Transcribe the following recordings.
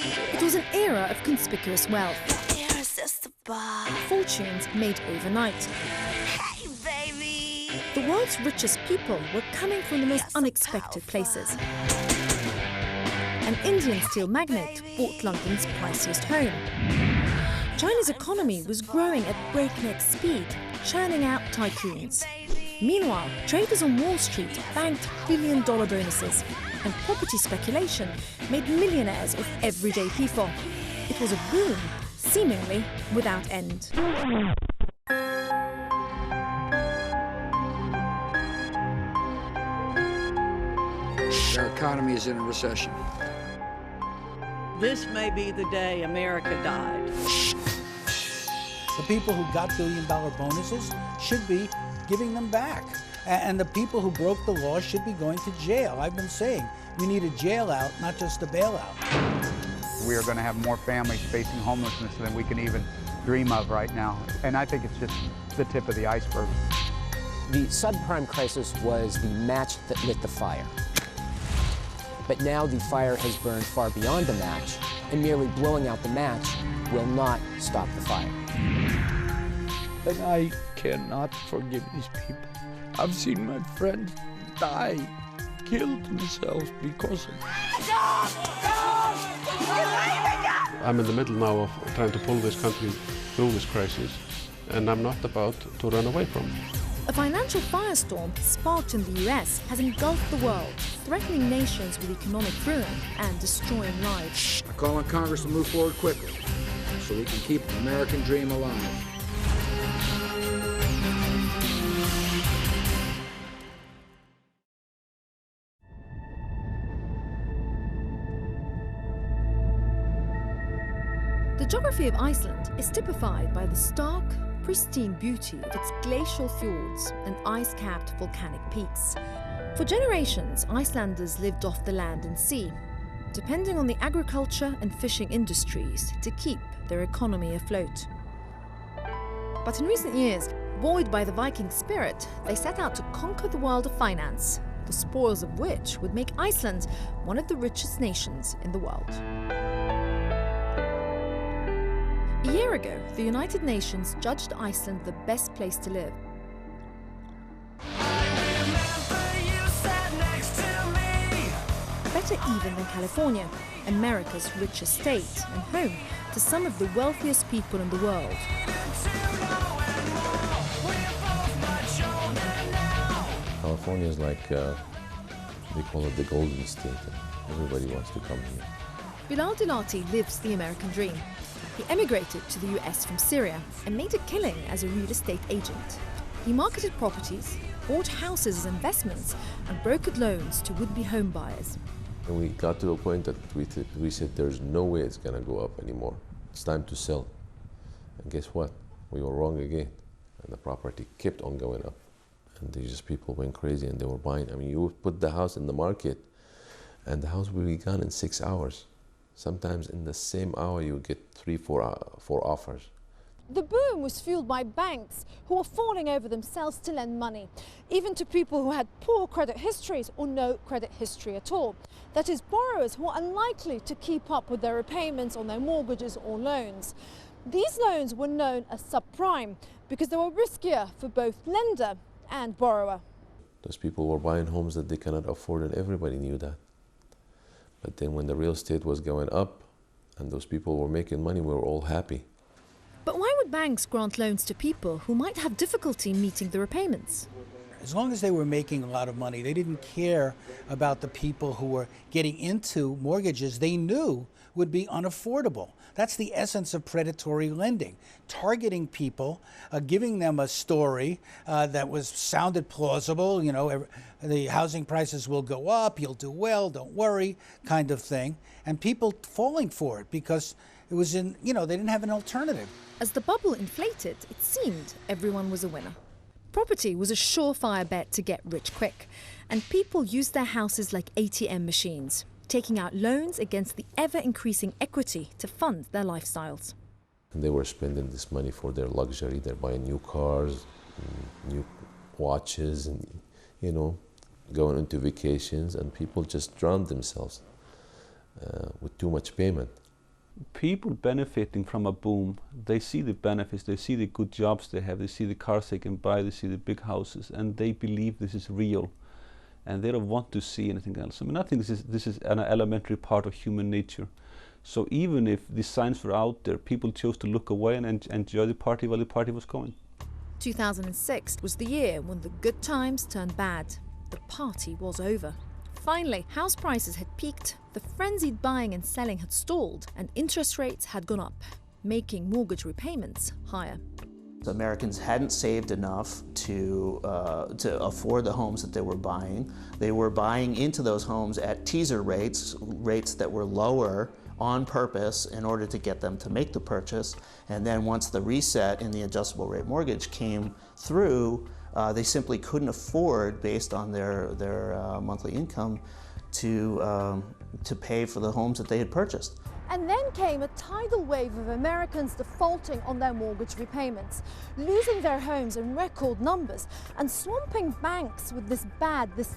It was an era of conspicuous wealth. Fortunes made overnight. Hey, baby. The world's richest people were coming from the most unexpected places. An Indian steel magnate bought London's priciest home. China's economy was growing at breakneck speed, churning out tycoons. Meanwhile, traders on Wall Street banked billion-dollar bonuses, and property speculation made millionaires of everyday people. It was a boom, seemingly without end. Our economy is in a recession. This may be the day America died. The people who got billion-dollar bonuses should be giving them back. And the people who broke the law should be going to jail. I've been saying we need a jail out, not just a bailout. We are going to have more families facing homelessness than we can even dream of right now. And I think it's just the tip of the iceberg. The subprime crisis was the match that lit the fire. But now the fire has burned far beyond the match, and merely blowing out the match will not stop the fire. And I cannot forgive these people. I've seen my friends die, kill themselves because of it. I'm in the middle now of trying to pull this country through this crisis, and I'm not about to run away from it. A financial firestorm sparked in the US has engulfed the world, threatening nations with economic ruin and destroying lives. I call on Congress to move forward quickly so we can keep the American dream alive. The geography of Iceland is typified by the stark, pristine beauty of its glacial fjords and ice-capped volcanic peaks. For generations, Icelanders lived off the land and sea, depending on the agriculture and fishing industries to keep their economy afloat. But in recent years, buoyed by the Viking spirit, they set out to conquer the world of finance, the spoils of which would make Iceland one of the richest nations in the world. A year ago, the United Nations judged Iceland the best place to live. Better even than California, America's richest state and home to some of the wealthiest people in the world. California is like, they call it the Golden State. Everybody wants to come here. Bilal Dilati lives the American dream. He emigrated to the US from Syria and made a killing as a real estate agent. He marketed properties, bought houses as investments, and brokered loans to would-be home buyers. And we got to a point that we said there's no way it's going to go up anymore. It's time to sell. And guess what? We were wrong again. And the property kept on going up. And people went crazy and they were buying. I mean, you would put the house in the market and the house will be gone in 6 hours. Sometimes in the same hour you get 4 offers. The boom was fueled by banks who were falling over themselves to lend money, even to people who had poor credit histories or no credit history at all. That is, borrowers who are unlikely to keep up with their repayments on their mortgages or loans. These loans were known as subprime because they were riskier for both lender and borrower. Those people were buying homes that they cannot afford, and everybody knew that. But then when the real estate was going up and those people were making money, we were all happy. But why would banks grant loans to people who might have difficulty meeting the repayments? As long as they were making a lot of money, they didn't care about the people who were getting into mortgages they knew would be unaffordable. That's the essence of predatory lending, targeting people, giving them a story that sounded plausible, you know, the housing prices will go up, you'll do well, don't worry, kind of thing, and people falling for it because it was they didn't have an alternative. As the bubble inflated, it seemed everyone was a winner. Property was a surefire bet to get rich quick, and people used their houses like ATM machines, taking out loans against the ever-increasing equity to fund their lifestyles. And they were spending this money for their luxury. They're buying new cars, new watches, and, going into vacations, and people just drowned themselves with too much payment. people benefiting from a boom, they see the benefits, they see the good jobs they have, they see the cars they can buy, they see the big houses, and they believe this is real, and they don't want to see anything else. I mean, I think this is an elementary part of human nature. So even if the signs were out there, people chose to look away and enjoy the party while the party was going. 2006 was the year when the good times turned bad. The party was over. Finally, house prices had peaked, the frenzied buying and selling had stalled, and interest rates had gone up, making mortgage repayments higher. Americans hadn't saved enough to afford the homes that they were buying. They were buying into those homes at teaser rates that were lower on purpose in order to get them to make the purchase. And then once the reset in the adjustable rate mortgage came through, they simply couldn't afford, based on their monthly income, to pay for the homes that they had purchased. And then came a tidal wave of Americans defaulting on their mortgage repayments, losing their homes in record numbers, and swamping banks with this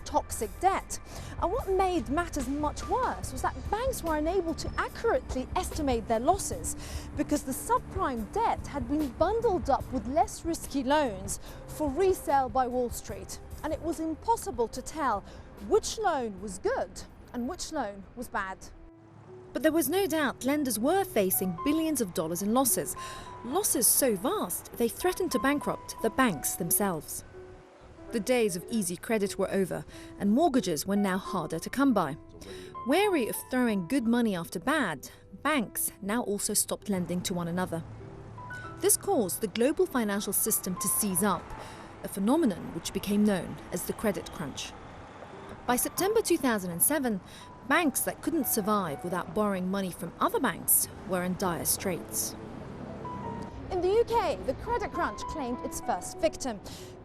toxic debt. And what made matters much worse was that banks were unable to accurately estimate their losses because the subprime debt had been bundled up with less risky loans for resale by Wall Street. And it was impossible to tell which loan was good and which loan was bad. But there was no doubt lenders were facing billions of dollars in losses. Losses so vast, they threatened to bankrupt the banks themselves. The days of easy credit were over, and mortgages were now harder to come by. Wary of throwing good money after bad, banks now also stopped lending to one another. This caused the global financial system to seize up, a phenomenon which became known as the credit crunch. By September 2007, banks that couldn't survive without borrowing money from other banks were in dire straits. In the UK, the credit crunch claimed its first victim.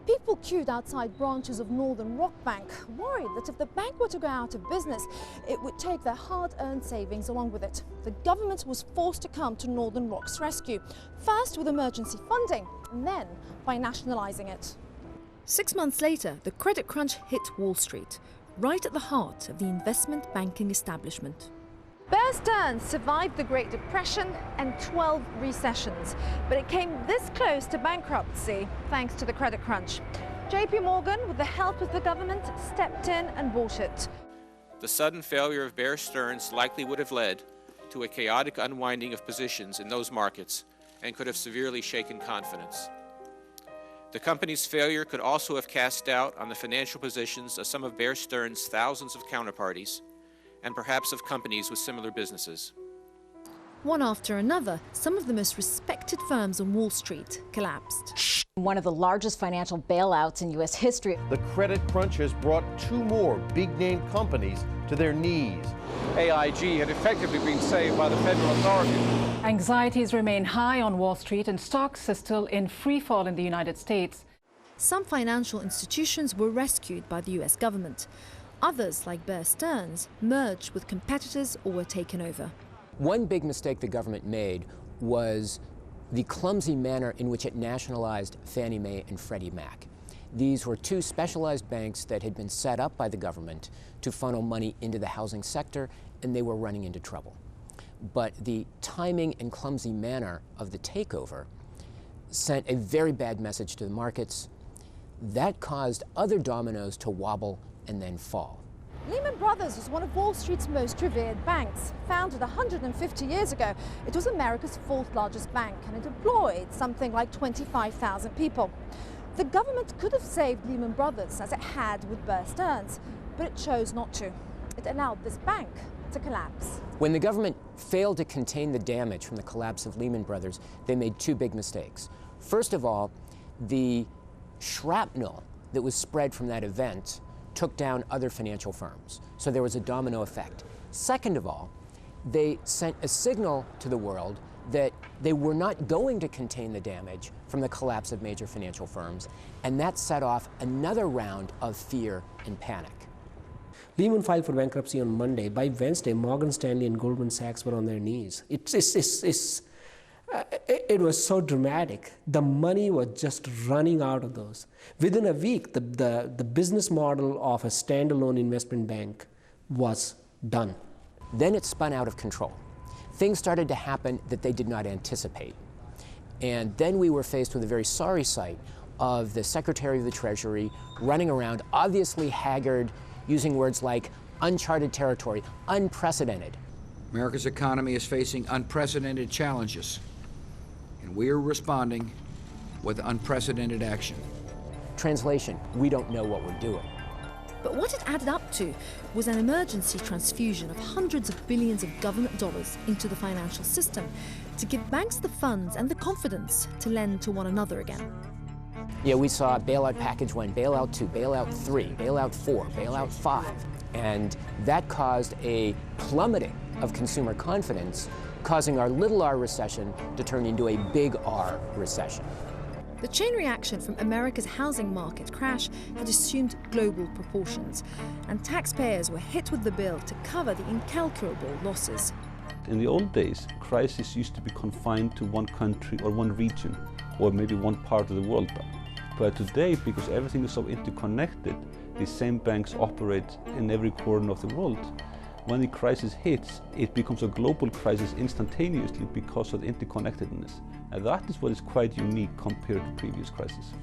People queued outside branches of Northern Rock Bank, worried that if the bank were to go out of business, it would take their hard-earned savings along with it. The government was forced to come to Northern Rock's rescue, first with emergency funding, and then by nationalising it. 6 months later, the credit crunch hit Wall Street, right at the heart of the investment banking establishment. Bear Stearns survived the Great Depression and 12 recessions, but it came this close to bankruptcy thanks to the credit crunch. JP Morgan, with the help of the government, stepped in and bought it. The sudden failure of Bear Stearns likely would have led to a chaotic unwinding of positions in those markets and could have severely shaken confidence. The company's failure could also have cast doubt on the financial positions of some of Bear Stearns' thousands of counterparties, and perhaps of companies with similar businesses. One after another, some of the most respected firms on Wall Street collapsed. One of the largest financial bailouts in U.S. history. The credit crunch has brought two more big-name companies to their knees. AIG had effectively been saved by the federal authorities. Anxieties remain high on Wall Street and stocks are still in free fall in the United States. Some financial institutions were rescued by the US government. Others, like Bear Stearns, merged with competitors or were taken over. One big mistake the government made was the clumsy manner in which it nationalized Fannie Mae and Freddie Mac. These were two specialized banks that had been set up by the government to funnel money into the housing sector, and they were running into trouble. But the timing and clumsy manner of the takeover sent a very bad message to the markets. That caused other dominoes to wobble and then fall. Lehman Brothers was one of Wall Street's most revered banks. Founded 150 years ago, it was America's fourth largest bank, and it employed something like 25,000 people. The government could have saved Lehman Brothers, as it had with Bear Stearns, but it chose not to. It allowed this bank to collapse. When the government failed to contain the damage from the collapse of Lehman Brothers, they made two big mistakes. First of all, the shrapnel that was spread from that event took down other financial firms. So there was a domino effect. Second of all, they sent a signal to the world that they were not going to contain the damage from the collapse of major financial firms, and that set off another round of fear and panic. Lehman filed for bankruptcy on Monday. By Wednesday, Morgan Stanley and Goldman Sachs were on their knees. It was so dramatic. The money was just running out of those. Within a week, the business model of a standalone investment bank was done. Then it spun out of control. things started to happen that they did not anticipate. And then we were faced with a very sorry sight of the Secretary of the Treasury running around, obviously haggard, using words like uncharted territory, unprecedented. America's economy is facing unprecedented challenges, and we are responding with unprecedented action. Translation, we don't know what we're doing. But what it added up to was an emergency transfusion of hundreds of billions of government dollars into the financial system to give banks the funds and the confidence to lend to one another again. Yeah, we saw bailout package 1, bailout 2, bailout 3, bailout 4, bailout 5, and that caused a plummeting of consumer confidence, causing our little r recession to turn into a big R recession. The chain reaction from America's housing market crash had assumed global proportions, and taxpayers were hit with the bill to cover the incalculable losses. In the old days, crises used to be confined to one country or one region, or maybe one part of the world. But today, because everything is so interconnected, the same banks operate in every corner of the world. When the crisis hits, it becomes a global crisis instantaneously because of the interconnectedness. And that is what is quite unique compared to previous crises.